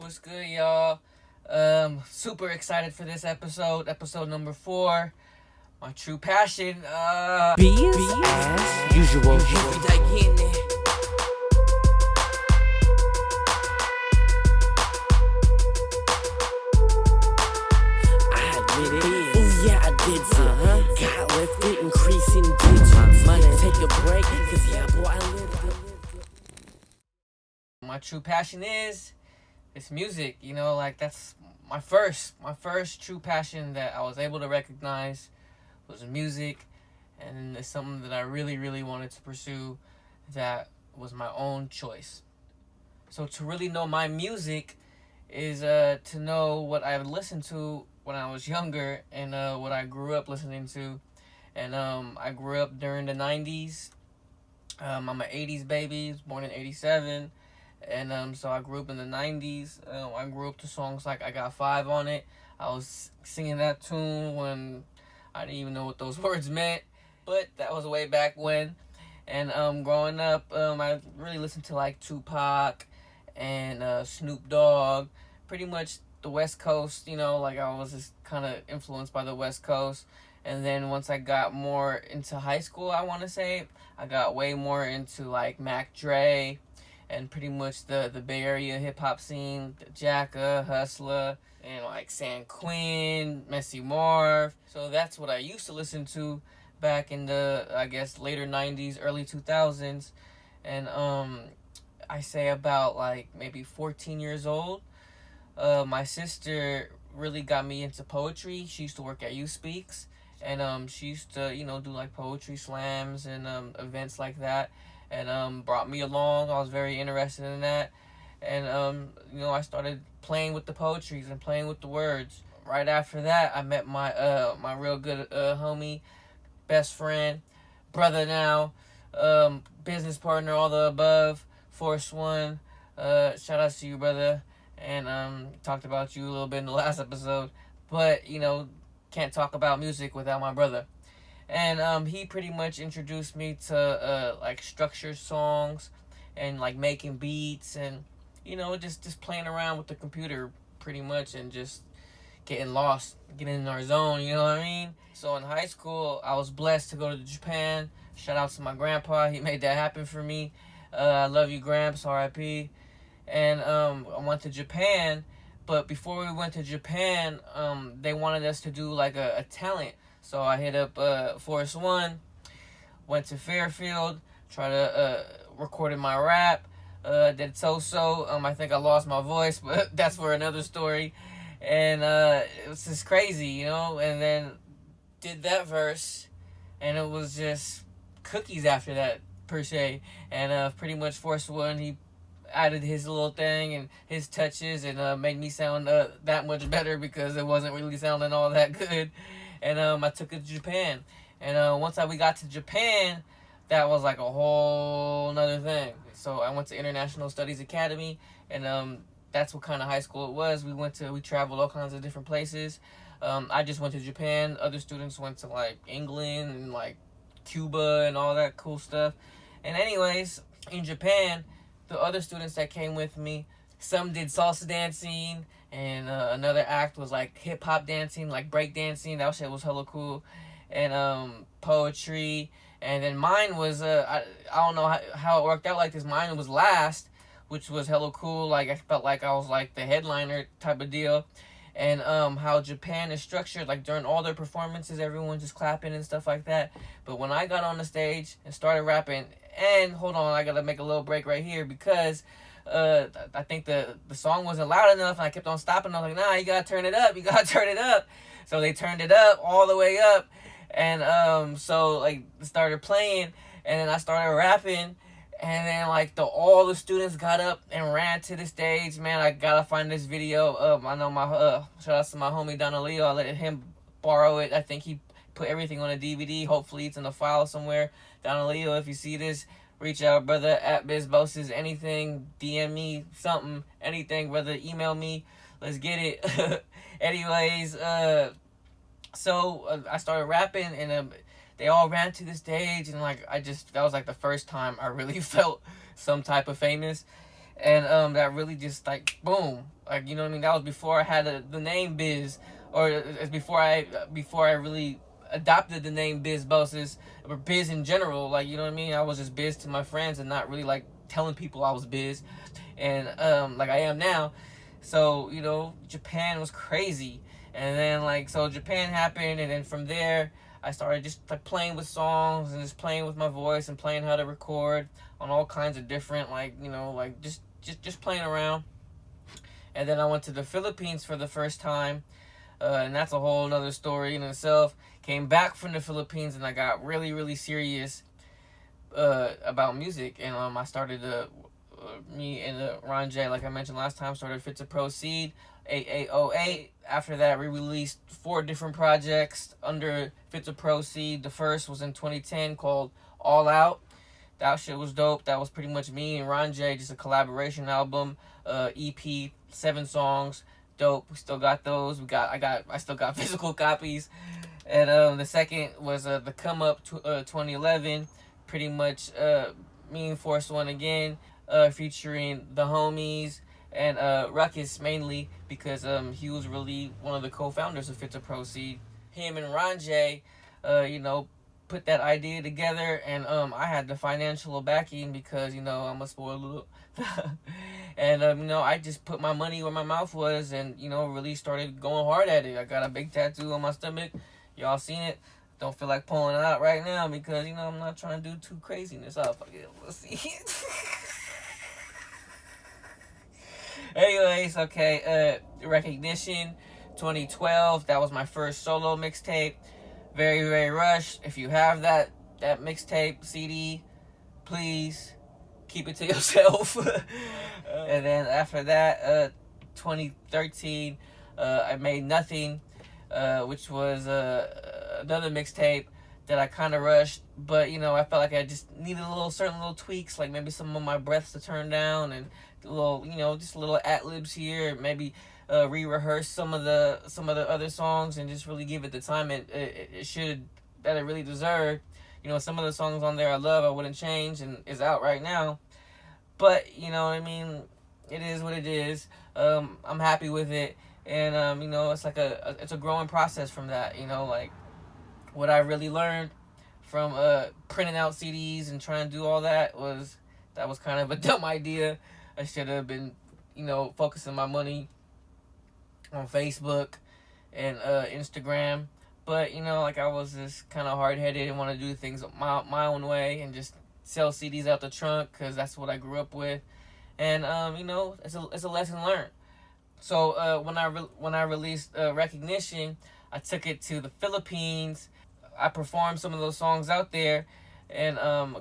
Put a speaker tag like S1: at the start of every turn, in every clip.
S1: What's good, y'all? Super excited for this episode number 4. My true passion.
S2: As usual. I did so. Got lifted, increasing digits. Money, take a break, cause yeah, boy, I lived it.
S1: My true passion is it's music. Like that's my first true passion that I was able to recognize was music, and it's something that I really wanted to pursue. That was my own choice. So to really know my music is to know what I listened to when I was younger and what I grew up listening to. And I grew up during the 90s. I'm an 80s baby, was born in 87. And so I grew up in the 90s. I grew up to songs like I Got 5 on it. I was singing that tune when I didn't even know what those words meant. But that was way back when. And growing up, I really listened to like Tupac and Snoop Dogg. Pretty much the West Coast, like I was just kind of influenced by the West Coast. And then once I got more into high school, I want to say, I got way more into like Mac Dre and pretty much the Bay Area hip-hop scene, Jacka, Hustler, and like San Quinn, Messy Marv. So that's what I used to listen to back in the, I guess, later 90s, early 2000s. And I say about like maybe 14 years old, my sister really got me into poetry. She used to work at You Speaks, and she used to, do like poetry slams and events like that, and brought me along. I was very interested in that, and I started playing with the poetries and playing with the words. Right after that, I met my real good homie, best friend, brother now, business partner, all the above, Force One. Shout out to you, brother. And talked about you a little bit in the last episode, but can't talk about music without my brother. And he pretty much introduced me to like structured songs and like making beats and just playing around with the computer pretty much and just getting lost, getting in our zone, you know what I mean? So in high school, I was blessed to go to Japan. Shout out to my grandpa, he made that happen for me. I love you, Gramps, R.I.P. And I went to Japan, but before we went to Japan, they wanted us to do like a talent. So I hit up Force One, went to Fairfield, tried to recorded my rap, did so-so. I think I lost my voice, but that's for another story. And it was just crazy, and then did that verse, and it was just cookies after that, per se. And pretty much Force One, he added his little thing and his touches and made me sound that much better because it wasn't really sounding all that good. And I took it to Japan. And once we got to Japan, that was like a whole nother thing. So I went to International Studies Academy, and that's what kind of high school it was. We traveled all kinds of different places. I just went to Japan. Other students went to like England and like Cuba and all that cool stuff. And anyways, in Japan, the other students that came with me, some did salsa dancing, and another act was like hip hop dancing, like break dancing. That shit was hella cool, and poetry. And then mine was I don't know how it worked out like this. Mine was last, which was hella cool. Like I felt like I was like the headliner type of deal. And how Japan is structured, like during all their performances, everyone just clapping and stuff like that. But when I got on the stage and started rapping, and hold on, I gotta make a little break right here because I think the song wasn't loud enough, and I kept on stopping. I was like, nah, you gotta turn it up, So they turned it up all the way up, and so like started playing, and then I started rapping. And then, like, all the students got up and ran to the stage. Man, I gotta find this video. I know shout out to my homie Donaleo. I let him borrow it. I think he put everything on a DVD. Hopefully, it's in a file somewhere. Donaleo, if you see this, reach out, brother, at BizBosses, anything. DM me, something, anything, brother. Email me. Let's get it. Anyways, so I started rapping, and they all ran to the stage, and like that was like the first time I really felt some type of famous. And that really just like boom, like, you know what I mean. That was before I had the name Biz, or it's before I really adopted the name Biz Bosses, or Biz in general. Like, you know what I mean. I was just Biz to my friends and not really like telling people I was Biz, and like I am now. So, you know, Japan was crazy, and then like so Japan happened, and then from there I started just like playing with songs and just playing with my voice and playing how to record on all kinds of different, like, you know, like just playing around. And then I went to the Philippines for the first time, and that's a whole other story in itself. Came back from the Philippines and I got really, really serious about music, and I started me and Ron J, like I mentioned last time, started Fit to Proceed, 8808. After that, we released 4 different projects under Fit to Proceed. The first was in 2010 called All Out. That shit was dope. That was pretty much me and Ron J, just a collaboration album, EP, 7 songs, dope. We still got those. I still got physical copies. And the second was the Come Up 2011, pretty much me and Force One again, featuring the homies and Ruckus mainly, because he was really one of the co-founders of Fit to Proceed. Him and Ron J, you know, put that idea together, and I had the financial backing because, you know, I'm a spoiled little and you know, I just put my money where my mouth was, and, you know, really started going hard at it. I got a big tattoo on my stomach. Y'all seen it. Don't feel like pulling it out right now because, you know, I'm not trying to do too craziness. Oh, fuck it. Let's see. Anyways, okay, Recognition 2012. That was my first solo mixtape. Very, very rushed. If you have that mixtape CD, please keep it to yourself. And then after that, 2013, I made Nothing, which was another mixtape that I kind of rushed, but, you know, I felt like I just needed certain little tweaks, like maybe some of my breaths to turn down, and a little, you know, just little ad-libs here, maybe re-rehearse some of the other songs, and just really give it the time that it really deserved. You know, some of the songs on there I love, I wouldn't change, and is out right now. But, you know what I mean, it is what it is. I'm happy with it, and you know, it's like it's a growing process from that. You know, like what I really learned from printing out CDs and trying to do all that was kind of a dumb idea. I should have been, you know, focusing my money on Facebook and Instagram. But, you know, like I was just kind of hard-headed and want to do things my own way and just sell CDs out the trunk because that's what I grew up with. And, you know, it's a lesson learned. So when I released Recognition, I took it to the Philippines. I performed some of those songs out there, and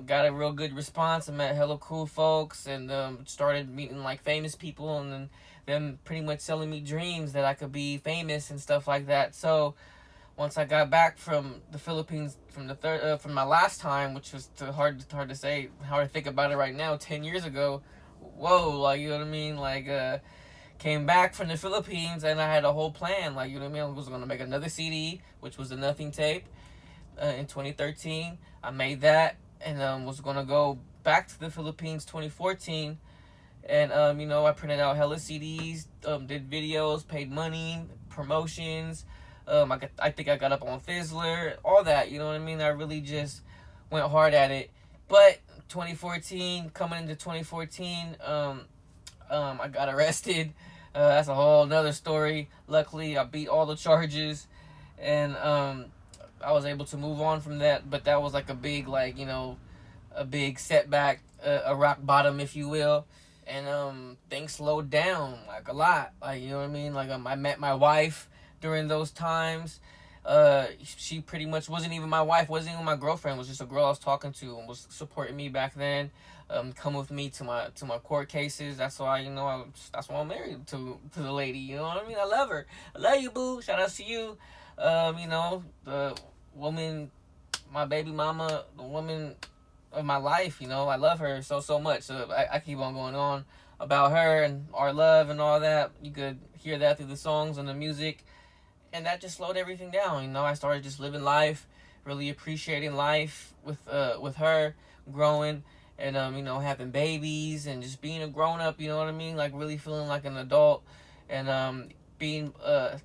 S1: got a real good response. I met hella cool folks, and started meeting like famous people, and then them pretty much selling me dreams that I could be famous and stuff like that. So once I got back from the Philippines from my last time, which was hard to say, hard to think about it right now, 10 years ago. Whoa, like, you know what I mean? Like, came back from the Philippines, and I had a whole plan. Like, you know what I mean? I was going to make another CD, which was the Nothing tape, in 2013. I made that, and was going to go back to the Philippines 2014. And, you know, I printed out hella CDs, did videos, paid money, promotions. I think I got up on Fizzler, all that, you know what I mean? I really just went hard at it. But 2014, coming into 2014, I got arrested. That's a whole nother story. Luckily, I beat all the charges, and I was able to move on from that. But that was like a big, like, you know, a big setback, a rock bottom, if you will. And things slowed down, like, a lot. Like, you know what I mean? Like, I met my wife during those times. She pretty much wasn't even my wife, wasn't even my girlfriend, was just a girl I was talking to and was supporting me back then. Come with me to my court cases. That's why, you know, that's why I'm married to the lady. You know what I mean? I love her. I love you, boo. Shout out to you. You know, the woman, my baby mama, the woman of my life. You know, I love her so much. So I keep on going on about her and our love and all that. You could hear that through the songs and the music. And that just slowed everything down. You know, I started just living life, really appreciating life with her, growing, and you know, having babies and just being a grown up, you know what I mean, like really feeling like an adult, and being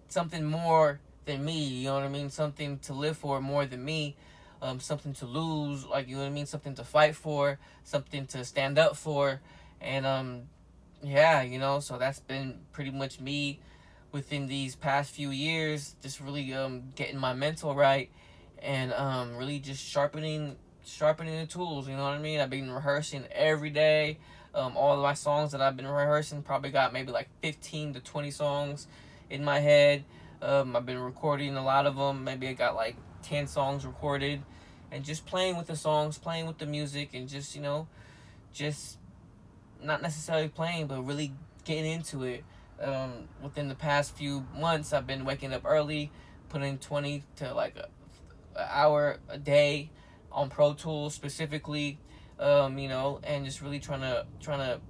S1: something more than me, you know what I mean, something to live for more than me, something to lose, like, you know what I mean, something to fight for, something to stand up for, and yeah, you know, so that's been pretty much me within these past few years, just really getting my mental right, and really just sharpening the tools, you know what I mean. I've been rehearsing every day. All of my songs that I've been rehearsing, probably got maybe like 15 to 20 songs in my head. I've been recording a lot of them. Maybe I got like 10 songs recorded, and just playing with the songs, playing with the music, and just, you know, just not necessarily playing, but really getting into it. Within the past few months, I've been waking up early, putting 20 to like an hour a day on Pro Tools specifically, you know, and just really trying to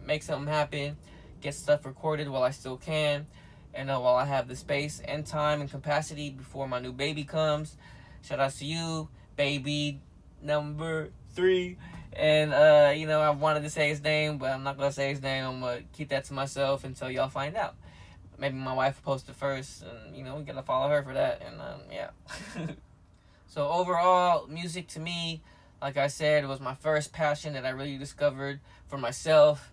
S1: make something happen, get stuff recorded while I still can, and while I have the space and time and capacity before my new baby comes. Shout out to you, baby number 3. And you know, I wanted to say his name, but I'm not gonna say his name. I'm gonna keep that to myself until y'all find out. Maybe my wife will post it first, and you know, we gotta follow her for that. And yeah. So overall, music to me, like I said, was my first passion that I really discovered for myself,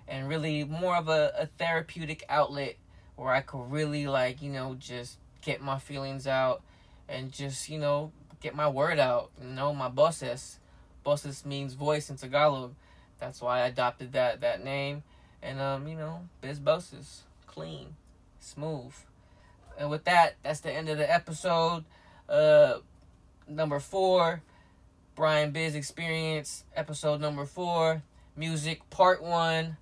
S1: and really more of a therapeutic outlet where I could really, like, you know, just get my feelings out and just, you know, get my word out. You know, my boses. Boses means voice in Tagalog. That's why I adopted that name. And you know, Biz Boses, clean, smooth. And with that, that's the end of the episode. Number 4, Bryan Biz Experience, episode number 4, music part 1,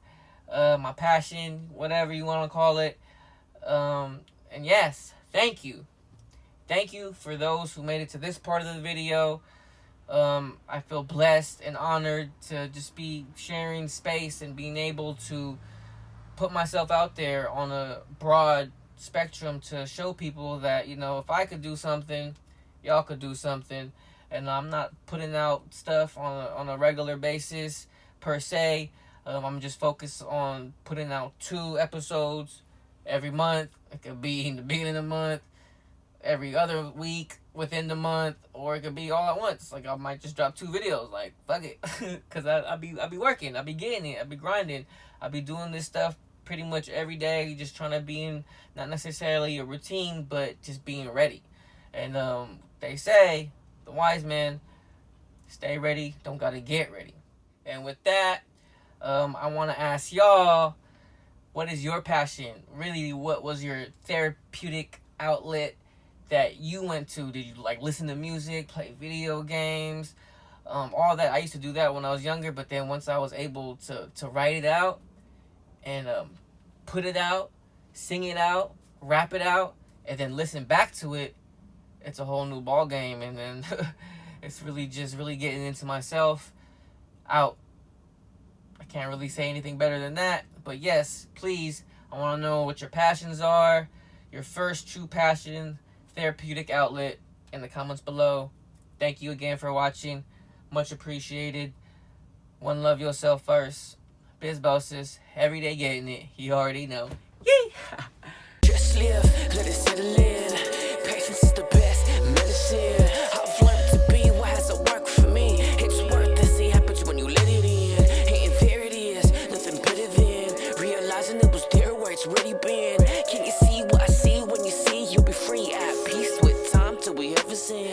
S1: my passion, whatever you want to call it. And yes, thank you for those who made it to this part of the video. I feel blessed and honored to just be sharing space and being able to put myself out there on a broad spectrum to show people that, you know, if I could do something, y'all could do something. And I'm not putting out stuff on a regular basis per se. I'm just focused on putting out 2 episodes every month. It could be in the beginning of the month, every other week within the month, or it could be all at once. Like, I might just drop 2 videos, like, fuck it. Because I'll be working, I'll be getting it, I'll be grinding, I'll be doing this stuff pretty much every day, just trying to be in, not necessarily a routine, but just being ready. And they say, the wise man, stay ready, don't gotta get ready. And with that, I want to ask y'all, what is your passion? Really, what was your therapeutic outlet that you went to? Did you like listen to music, play video games, all that? I used to do that when I was younger, but then once I was able to write it out and put it out, sing it out, rap it out, and then listen back to it, it's a whole new ball game. And then it's really getting into myself out. I can't really say anything better than that. But yes, please, I want to know what your passions are, your first true passion, therapeutic outlet, in the comments below. Thank you again for watching. Much appreciated. One love yourself first. Biz Bosses, every day getting it. You already know. Yee!
S2: Just live, let it settle in. Patience is the best medicine. I've learned to be what has to work for me. It's worth to see happens when you let it in. And there it is, nothing better than realizing it was there where it's already been. Can you see what I see? When you see, you'll be free, at peace with time till we ever sin.